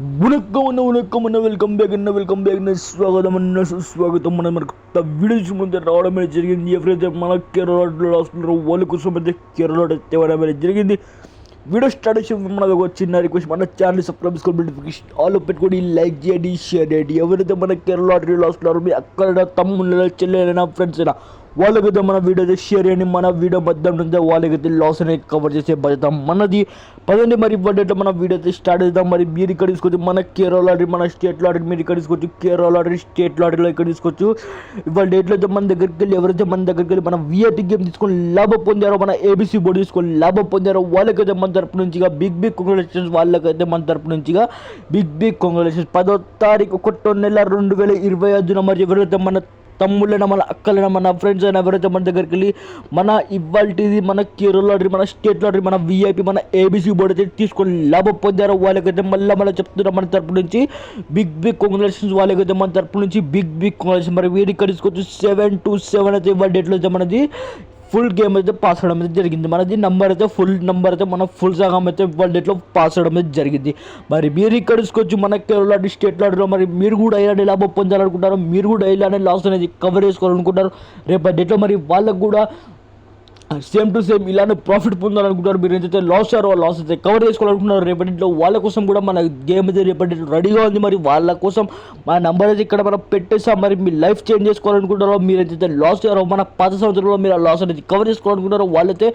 Welcome back స్వాగతం అన్న సుస్వాగతం. మనకు వీడియోస్ ముందు రావడం జరిగింది. ఎవరైతే మన కేరళలో వస్తున్నారో వాళ్ళ కోసం అయితే కేరళ తేవడం జరిగింది. వీడియో స్టార్ట్ చేసి మనకు ఒక చిన్న రిక్వెస్ట్, మన ఛానల్ సబ్స్క్రైబ్ చేసుకోండి, నోటిఫికేషన్ ఆల్ పెట్టుకోండి, లైక్ చేయండి, షేర్ చేయండి. ఎవరైతే మన కేరళలో వస్తున్నారో మీ అక్కడ తమ్ముళ్ళ చెల్లెలైనా ఫ్రెండ్స్ అయినా వాళ్ళకైతే మన వీడియో అయితే షేర్ చేయండి. మన వీడియో మధ్య నుంచి వాళ్ళకైతే లాస్ అనేది కవర్ చేసే బాధ్యత మనది. పదండి మరి ఇవ్వండి మన వీడియో అయితే స్టార్ట్ చేద్దాం. మరి మీరు ఇక్కడ తీసుకోవచ్చు మన కేరళ లాటరీ, మన స్టేట్ లాటరీ. మీరు ఇక్కడ తీసుకోవచ్చు కేరళ లాటరీ, స్టేట్ లాటరీలో ఇక్కడ తీసుకోవచ్చు. ఇవాళ డేట్లో అయితే మన దగ్గరికి వెళ్ళి ఎవరైతే మన దగ్గరికి వెళ్ళి మన విఐపీ గేమ్ తీసుకొని లాభం పొందారో, మన ఏబీసీ బోర్డు తీసుకొని లాభం పొందారో వాళ్ళకైతే మన తరపు నుంచి బిగ్ కంగ్రాచులేషన్స్. వాళ్ళకైతే మన తరపు నుంచి బిగ్ కంగ్రాచులేషన్స్. 10వ తారీఖు 1వ నెల 2025 మరి ఎవరైతే మన తమ్ముళ్ళైనా మన అక్కలైనా మన ఫ్రెండ్స్ అయినా ఎవరైతే మన దగ్గరికి వెళ్ళి మన ఇవాల్టిది మన కేరళ లాటరీ, మన స్టేట్ లాటరీ, మన విఐపి, మన ఏబీసీ బోర్డు అయితే తీసుకొని లాభం పొందారో వాళ్ళకైతే మళ్ళీ చెప్తున్నాం మన తరపు నుంచి బిగ్ కంగ్రాచులేషన్స్. వాళ్ళకైతే మన తరపు నుంచి బిగ్ కంగ్రాచులేషన్స్. మరి వీడి ఇక్కడ తీసుకోవచ్చు 7 to 7 అయితే ఇవాళ డేట్లో అయితే మనది ఫుల్ గేమ్ అయితే పాస్ అవడం అయితే జరిగింది. మనది నంబర్ అయితే ఫుల్ నంబర్ అయితే మన ఫుల్ సగం అయితే వరల్డ్ డేట్లో పాస్ అవడం అయితే జరిగింది. మరి మీరు ఇక్కడ తీసుకోవచ్చు మన కేరళ స్టేట్ లాటరీలో. మరి మీరు కూడా ఇలాంటి లాభం పొందాలనుకుంటారు, మీరు కూడా ఇలానే లాస్ అనేది కవర్ చేసుకోవాలనుకుంటారు రేపటి డేట్లో. మరి వాళ్ళకు కూడా సేమ్ టు సేమ్ ఇలానే ప్రాఫిట్ పొందాలనుకుంటారు. మీరు ఏదైతే లాస్ అయ్యారో లాస్ అయితే కవర్ చేసుకోవాలనుకుంటున్నారు రేపటిలో వాళ్ళ కోసం కూడా మన గేమ్ అయితే రేపటి రెడీగా ఉంది. మరి వాళ్ళ కోసం మన నెంబర్ అయితే ఇక్కడ మనం పెట్టేసాం. మరి మీ లైఫ్ చేంజ్ చేసుకోవాలనుకుంటారో, మీరు ఏదైతే లాస్ అయ్యారో మన 10 సంవత్సరంలో మీరు ఆ లాస్ అనేది కవర్ చేసుకోవాలనుకుంటారో వాళ్ళైతే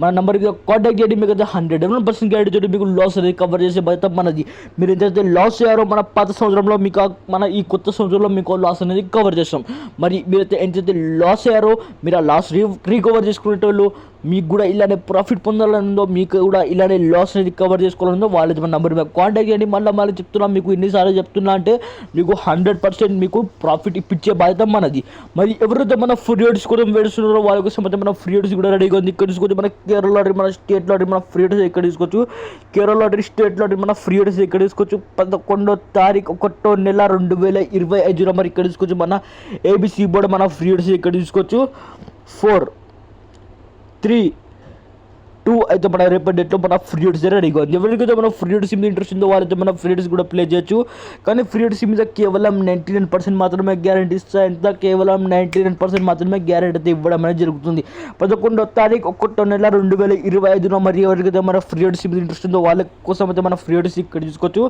మన నెంబర్కి కాంటాక్ట్ చేయండి. మీకు అయితే 100% గ్యారెంటీ తోటి మీకు లాస్ అనేది కవర్ చేసే బాధ్యత మనది. మీరు ఏదైతే లాస్ అయ్యారో మన 10 సంవత్సరంలో మీకు మన ఈ కొత్త సంవత్సరంలో మీకు లాస్ అనేది కవర్ చేస్తాం. మరి మీరైతే ఎంతైతే లాస్ అయ్యారో మీరు ఆ లాస్ రీకవర్ చేసుకునేటోళ్ళు, మీకు కూడా ఇలానే ప్రాఫిట్ పొందాలనుందో, మీకు కూడా ఇలానే లాస్ అనేది కవర్ చేసుకోవాలనుందో వాళ్ళైతే మన నెంబర్ మీద కాంటాక్ట్ చేయండి. మళ్ళీ చెప్తున్నా, మీకు ఎన్నిసార్లు చెప్తున్నా అంటే మీకు 100% మీకు ప్రాఫిట్ ఇప్పించే బాధ్యత మనది. మరి ఎవరైతే మన ఫ్రీ రైడ్స్ కోసం వేడుస్తున్నారో వాళ్ళ కోసం అయితే మన ఫ్రీ రైడ్స్ కూడా రెడీగా ఉంది. ఇక్కడ తీసుకోవచ్చు మన కేరళ లాటరీ, మన స్టేట్ లాటరీ, మన ఫ్రీ రైడ్స్ ఇక్కడ తీసుకోవచ్చు. కేరళ లాటరీ, స్టేట్ లాటరీ, మన ఫ్రీ రైడ్స్ ఇక్కడ తీసుకోవచ్చు. 11వ తారీఖు 1వ నెల 2025 మరి ఇక్కడ తీసుకోవచ్చు. మన ఏబీసీ బోర్డు, మన ఫ్రీ రైడ్స్ ఇక్కడ తీసుకోవచ్చు. 4, 3, 2 అయితే మన రేపటి డేట్లో మన ఫ్రీ రైడ్స్ రెడీగా ఉంది. ఎవరికైతే మన ఫ్రీ రైడ్స్ మీద ఇంట్రెస్ట్ ఉందో వాళ్ళైతే మన ఫ్రీ రైడ్స్ కూడా ప్లే చేయొచ్చు. కానీ ఫ్రీ రైడ్స్ మీద కేవలం 99% మాత్రమే గ్యారెంటీ ఇస్తాయి. ఎంత కేవలం 99% మాత్రమే గ్యారెంటీ అయితే ఇవ్వడం అనేది జరుగుతుంది. 11వ తారీఖు 1వ నెల 2025 మరి ఎవరికైతే మన ఫ్రీ రైడ్స్ మీద ఇంట్రెస్ట్ ఉందో వాళ్ళ కోసం అయితే మన ఫ్రీ రైడ్స్ ఇక్కడ తీసుకోవచ్చు.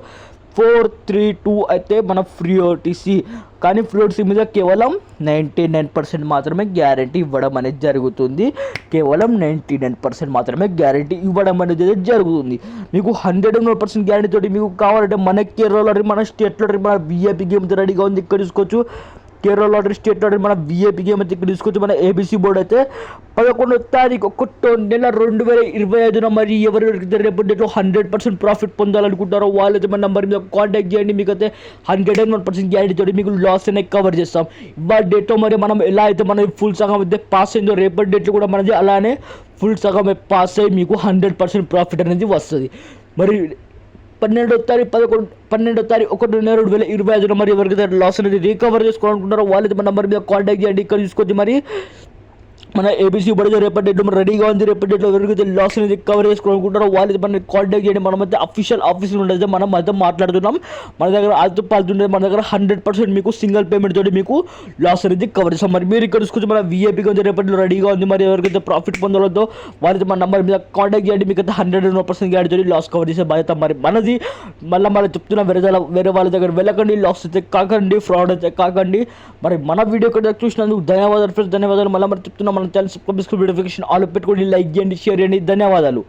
4, 3, 2 అయితే మన ఫ్రీ ఓటీసీ. కానీ ఫ్రీ ఓటీసీ మీద కేవలం 99% మాత్రమే గ్యారంటీ ఇవ్వడం అనేది జరుగుతుంది. కేవలం 99% మాత్రమే గ్యారంటీ ఇవ్వడం అనేది జరుగుతుంది. మీకు 100% గ్యారంటీ తోటి మీకు కావాలంటే మన కేరళ లాటరీ, మన స్టేట్ లాటరీ, మన విఐపీ గేమ్ రెడీగా ఉంది. ఇక్కడ తీసుకోవచ్చు కేరళ లాటరీ, స్టేట్ లాటరీ, మన విఐపీ గేమ్ అయితే ఇక్కడ తీసుకోవచ్చు. మన ఏబీసీ బోర్డు అయితే 11వ తారీఖు 1వ నెల 2025 మరి ఎవరైతే రేపటి డేట్లో 100% ప్రాఫిట్ పొందాలనుకుంటారో వాళ్ళైతే మన నెంబర్ మీద కాంటాక్ట్ చేయండి. మీకు అయితే 101% గ్యారెంటీ తోటి మీకు లాస్ అనేది కవర్ చేస్తాం. ఇవాళ డేట్లో మరి మనం ఎలా అయితే మన ఫుల్ సగం అయితే పాస్ అయిందో రేపటి డేట్లో కూడా మనది అలానే ఫుల్ సగం పాస్ అయ్యి మీకు 100% ప్రాఫిట్ అనేది వస్తుంది. మరి 12వ తారీఖు 1వ నెల 2025 మరి ఎవరికైతే లాస్ అనేది రీకవర్ చేసుకోవాలనుకుంటారో వాళ్ళైతే మన నెంబర్ మీద కాంటాక్ట్ చేయండి. ఇక్కడ తీసుకొచ్చి మరి మన ఏబీసీ బోర్డు రేపటి డేట్లో మన రెడీగా ఉంది. రేపటి డేట్లో ఎవరికైతే లాస్ అనేది కవర్ చేసుకోవాలనుకుంటారో వాళ్ళైతే మన కాంటాక్ట్ చేయండి. మనమైతే అఫీషియల్ ఆఫీసులో ఉండేది మనం అయితే మాట్లాడుతున్నాం. మన దగ్గర ఆల్తో పాల్తుండే మన దగ్గర 100% మీకు సింగిల్ పేమెంట్ తోటి మీకు లాస్ అనేది కవర్ చేస్తాం. మరి మీరు ఇక్కడ చూసుకొచ్చి మన విఐపీ ఉంది రేపటిలో రెడీగా ఉంది. మరి ఎవరికైతే ప్రాఫిట్ పొందాలతో వాళ్ళైతే మన నెంబర్ మీద కాంటాక్ట్ చేయండి. మీకు అయితే 101% గ్యారెంటీ తోటి లాస్ కవర్ చేసే బాధ్యత మరి మనది. మళ్ళీ చెప్తున్నా, వేరే వాళ్ళ దగ్గర వెళ్ళకండి, లాస్ అయితే కాకండి, ఫ్రాడ్ అయితే కాకండి. మరి మన వీడియో కూడా చూసినందుకు ధన్యవాదాలు ఫ్రెండ్స్, ధన్యవాదాలు. మళ్ళీ చెప్తున్నా, మన ఛానల్ సబ్స్క్రైబ్ నోటిఫికేషన్ ఆల్ పెట్టుకోండి, లైక్ చేయండి, షేర్ చేయండి. ధన్యవాదాలు.